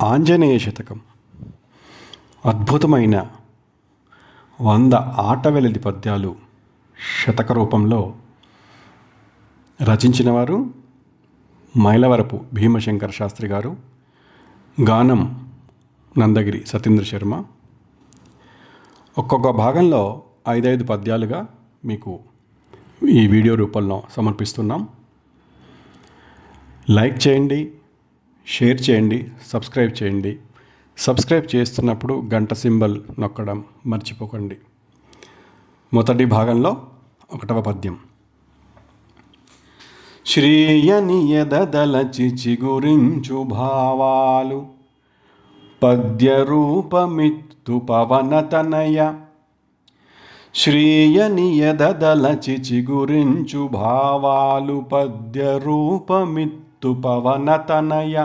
ఆంజనేయ శతకం అద్భుతమైన 100 ఆటవెలది పద్యాలు శతక రూపంలో రచించిన వారు మైలవరపు భీమశంకర శాస్త్రి గారు. గానం నందగిరి సతీంద్ర శర్మ. ఒక్కొక్క భాగంలో 5 పద్యాలుగా మీకు ఈ వీడియో రూపంలో సమర్పిస్తున్నాం. లైక్ చేయండి, షేర్ చేయండి, సబ్స్క్రైబ్ చేయండి. సబ్స్క్రైబ్ చేస్తున్నప్పుడు గంట సింబల్ నొక్కడం మర్చిపోకండి. మొదటి భాగంలో 1వ పద్యం. శ్రీయని ఎదదలచి చిగురించు భావాలు పద్య రూపమిత్తు పవనతనయ. శ్రీయని ఎదదలచి చిగురించు భావాలు పద్య రూపమిత్తు పవనతనయ.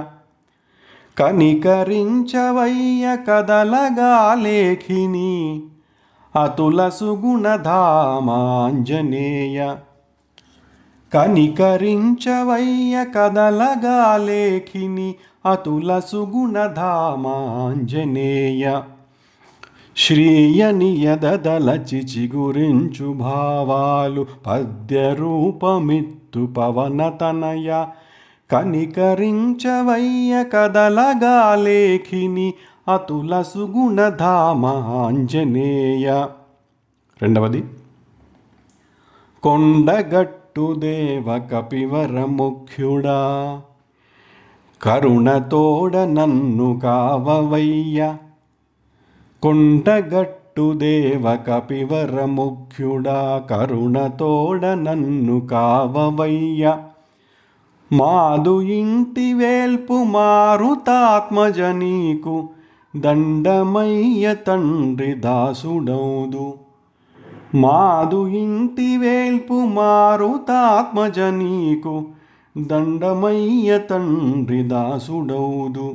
కనికరించవయ్య కదలగా లేఖిని అతుల సుగుణధామాంజనేయ. కనికరించవయ్య కదలగా లేఖిని అతుల సుగుణధామాంజనేయ. శ్రీయని ఎదదలచి చిగురించు భావాలు పద్య రూపమిత్తు పవనతనయ. కనికరించవయ్య కదలగా లేఖిని అతుల సుగుణధామాంజనేయ. 2వది. కొండగట్టు దేవ కపివర ముఖ్యుడా కరుణతోడ నన్ను కావవయ్య. కొండగట్టు దేవ కపివర ముఖ్యుడా కరుణతోడ నన్ను కావవయ్య. మాదు ఇంటి వేల్పు మారుతాత్మజ నీకు దండమయ్య తండ్రి దాసుడౌదు. మాదు ఇంటి వేల్పు మారుతాత్మజ నీకు దండమయ్య తండ్రి దాసుడౌదు.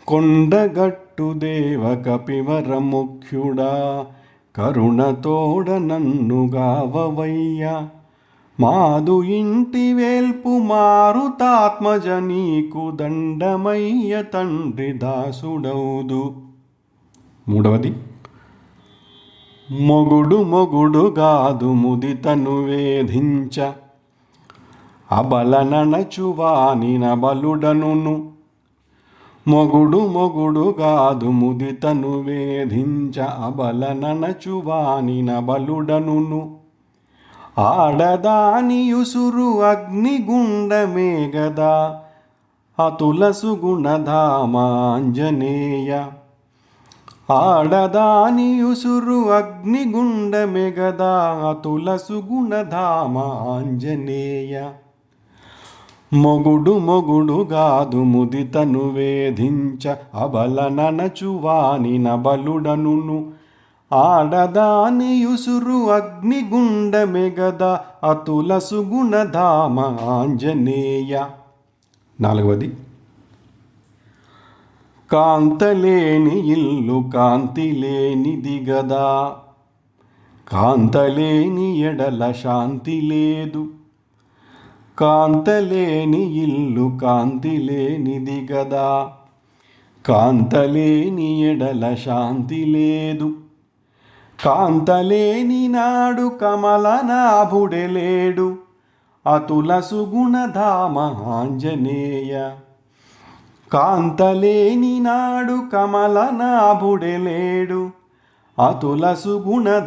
కొండగట్టు దేవ కపివర ముఖ్యుడా కరుణతోడ నన్ను గావవయ్య. మాదు ఇంటి వేల్పు మారుతాత్మజ నీకు దండమయ్య తండ్రి దాసుడౌదు. 3వది. మొగుడు మొగుడు గాదు ముదితను వేధించ అబలననచువాని నబలుడనును. మొగుడు మొగుడు గాదు ముదితను వేధించ అబలననచువాని నబలుడనును. ఆడదాని యుసురు అగ్నిగుండమే గదా అతుల సుగుణధామాంజనేయ. ఆడదాని యుసురు అగ్నిగుండమే గదా అతుల సుగుణధామాంజనేయ. మొగుడు మొగుడు గాదు ముదితను వేధించ అబలననచువాని నబలుడనును. ఆడదాని యుసురు అగ్నిగుండమే గదా అతుల సుగుణధామాంజనేయ. 4వది. కాంతలేని ఇల్లు కాంతి లేనిది గదా కాంతలేని ఎడల శాంతి లేదు. కాంతలేని ఇల్లు కాంతి లేనిది గదా కాంతలేని ఎడల శాంతి లేదు. కాంతలేని నాడు కమలనాభుడెలేడు అతుల సుగుణధామాంజనేయ. కాంతలేని నాడు కమలనాభుడెలేడు అతుల సుగుణధామాంజనేయ.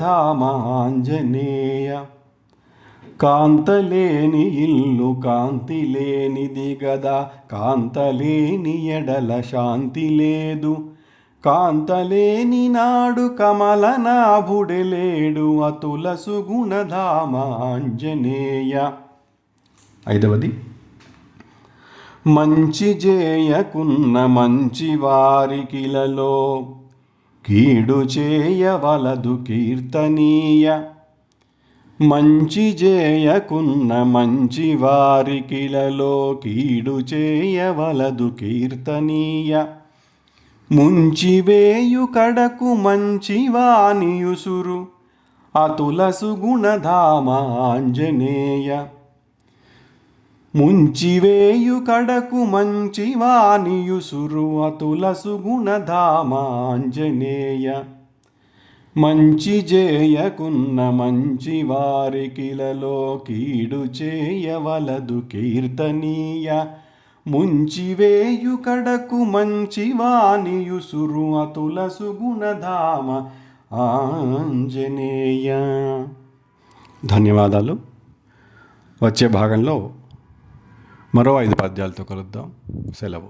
కాంతలేని ఇల్లు కాంతి లేనిది గదా కాంతలేని ఎడల శాంతి లేదు. కాంతలేని నాడు కమలనాభుడెలేడు అతుల సుగుణధామాంజనేయ. 5వది. మంచి జేయకున్న మంచి వారికిలలో కీడు చేయవలదు కీర్తనీయ. మంచి జేయకున్న మంచి వారికిలలో కీడు చేయవలదు కీర్తనీయ. ముంచివేయు కడకు మంచివాని యుసురు అతుల సుగుణధామాంజనేయ. ముంచివేయు కడకు మంచివానియుసురు అతులసు గుణధామాంజనేయ మంచి చేయకున్న మంచి వారికిలలో కీడు చేయవలదు కీర్తనీయ ముంచివేయు కడకు మంచివానియుసురు అతులసు గుణధామ ఆంజనేయ. ధన్యవాదాలు. వచ్చే భాగంలో మరో 5 పద్యాలతో కలుద్దాం. సెలవు.